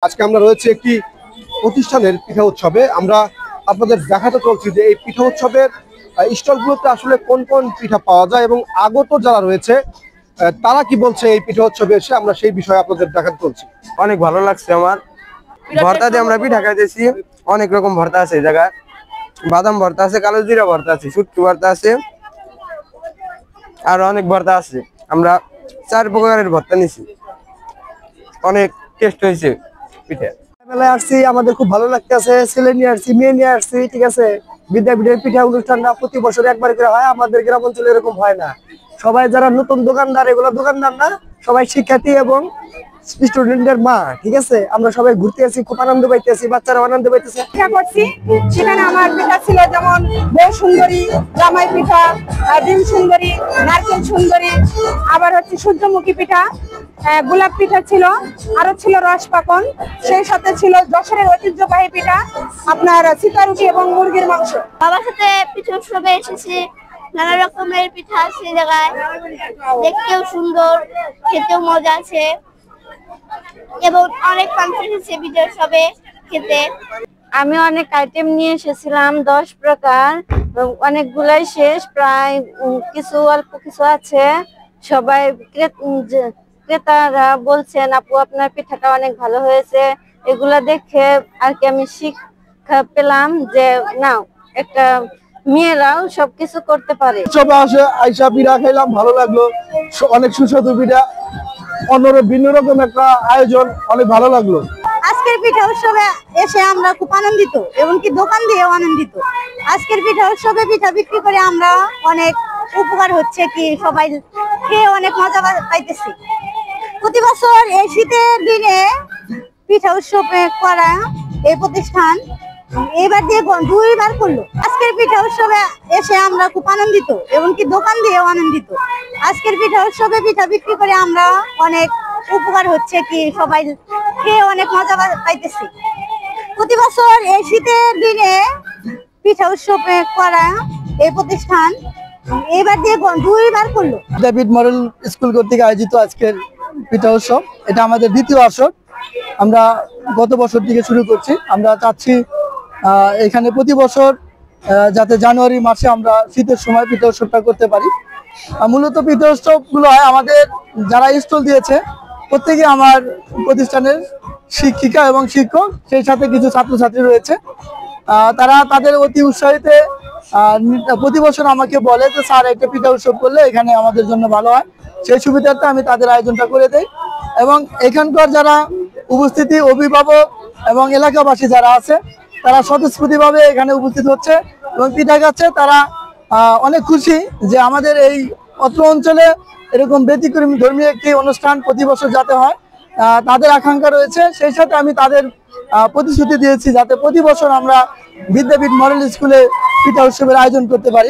আজকে আমরা রয়েছে একটি প্রতিষ্ঠানের পিঠা উৎসবে। আমরা আপনাদের দেখাতে চলছি যে এই পিঠা উৎসবের স্টলগুলোতে আসলে কোন কোন পিঠা পাওয়া যায় এবং আগত যারা রয়েছে তারা কি বলছে এই পিঠা উৎসবে এসে, আমরা সেই বিষয়ে আপনাদের দেখাতে চলছি। অনেক ভালো লাগছে আমার। ভর্তা দিয়ে আমরা পিঠা খাইতেছি, অনেক রকম ভর্তা আছে এই জায়গায়। বাদাম ভর্তা আছে, কালো জিরা ভর্তা আছে, শুটকি ভর্তা আছে, আর অনেক ভর্তা আছে। আমরা 4 প্রকারের ভর্তা নিছি, অনেক টেস্ট হয়েছে পিঠা। মেলায় আসছি, আমাদের খুব ভালো লাগতেছে। ছেলে নিয়ে আসছি, মেয়ে নিয়ে আসছি, ঠিক আছে। বিদ্যাপীঠের পিঠা অনুষ্ঠানটা প্রতি বছর একবার করে হয়, আমাদের গ্রাম অঞ্চলে এরকম হয় না। সবাই যারা নতুন দোকানদার, এগুলো দোকানদার না, সবাই শিক্ষার্থী এবং স্টুডেন্টের মা, ঠিক আছে। আমরা সবাই ঘুরতে আসি, খুব আনন্দ পাইতেছি, বাচ্চারা আনন্দ পাইতেছে। পিঠা করছি, সেখানে আমার পিঠা ছিল যেমন বউ সুন্দরী, জামাই পিঠা, ডিম সুন্দরী, নারকেল সুন্দরী, আবার হচ্ছে সূর্যমুখী পিঠা, গোলাপ পিঠা ছিল, আরো ছিল রস পাকন, সেই সাথে ছিল যশোরের ঐতিহ্যবাহী পিঠা আপনার সীতারুটি এবং মুরগির মাংস। বাবার সাথে পিঠা উৎসবে এসেছি, নানা রকমের পিঠা আছে জায়গায়, দেখতেও সুন্দর, খেতেও মজা আছে এবং অনেক ফাংশন আছে পিঠা উৎসবে খেতে। আমি অনেক আইটেম নিয়ে এসেছিলাম, 10 প্রকার, অনেকগুলাই শেষ, প্রায় কিছু অল্প কিছু আছে। সবাই ক্রেতারা বলছেন আপু আপনার পিঠাটা অনেক ভালো হয়েছে। এগুলা দেখে আর কি আমি শিক্ষা পেলাম যে না, একটা মেয়েরাও সবকিছু করতে পারে। সবাই আসে, আইসা পিঠা খাইলাম, ভালো লাগলো। অনেক সুস্বাদু পিঠা, অন্যরকম ভিন্ন রকম একটা আয়োজন, অনেক ভালো লাগলো। আজকের পিঠা উৎসবে এসে আমরা খুব আনন্দিত এবং কি দোকান দিয়েও আনন্দিত। আজকের পিঠা উৎসবে পিঠা বিক্রি করে আমরা অনেক উপকার হচ্ছে, কি সবাই খেয়ে অনেক মজা পাইতেছি। প্রতি বছর এই শীতের দিনে পিঠা উৎসবে করা এই প্রতিষ্ঠান এবার দিয়ে 2বার করলো। আজকের পিঠা উৎসবে এসে আমরা খুব আনন্দিত এবং কি দোকান দিয়েও আনন্দিত। আজকের পিঠা উৎসবে পিঠা বিক্রি করে আমরা অনেক উপকার হচ্ছে, কি সবাই খেয়ে অনেক মজা পাইতেছি। প্রতি বছর এই শীতের দিনে পিঠা উৎসবে করা এই প্রতিষ্ঠান এবার দিয়ে 2বার করলো। বিদ্যাপীঠ মডেল স্কুল কর্তৃক আয়োজিত আজকের পিঠা উৎসব, এটা আমাদের দ্বিতীয় আসর। আমরা গত বছর থেকে শুরু করছি। আমরা চাচ্ছি এখানে প্রতি বছর যাতে জানুয়ারি মাসে আমরা শীতের সময় পিঠা উৎসবটা করতে পারি। মূলত পিঠা উৎসবগুলো হয় আমাদের যারা স্টল দিয়েছে প্রত্যেকে আমার প্রতিষ্ঠানের শিক্ষিকা এবং শিক্ষক, সেই সাথে কিছু ছাত্রছাত্রী রয়েছে। তারা তাদের অতি উৎসাহিতে প্রতি বছর আমাকে বলে যে স্যার একটা পিঠা উৎসব করলে এখানে আমাদের জন্য ভালো হয়। সেই সুবিধার্থে আমি তাদের আয়োজনটা করে দেই এবং এখানকার যারা উপস্থিতি অভিভাবক এবং এলাকাবাসী যারা আছে তারা স্বতঃস্ফূর্তভাবে এখানে উপস্থিত হচ্ছে এবং পিঠা খাচ্ছে। তারা অনেক খুশি যে আমাদের এই অত্র অঞ্চলে এরকম ব্যতিক্রমী ধর্মীয় একটি অনুষ্ঠান প্রতি বছর যাতে হয়, তাদের আকাঙ্ক্ষা রয়েছে। সেই সাথে আমি তাদের প্রতিশ্রুতি দিয়েছি যাতে প্রতি বছর আমরা বিদ্যাপীঠ মডেল স্কুলে পিঠা উৎসবের আয়োজন করতে পারি।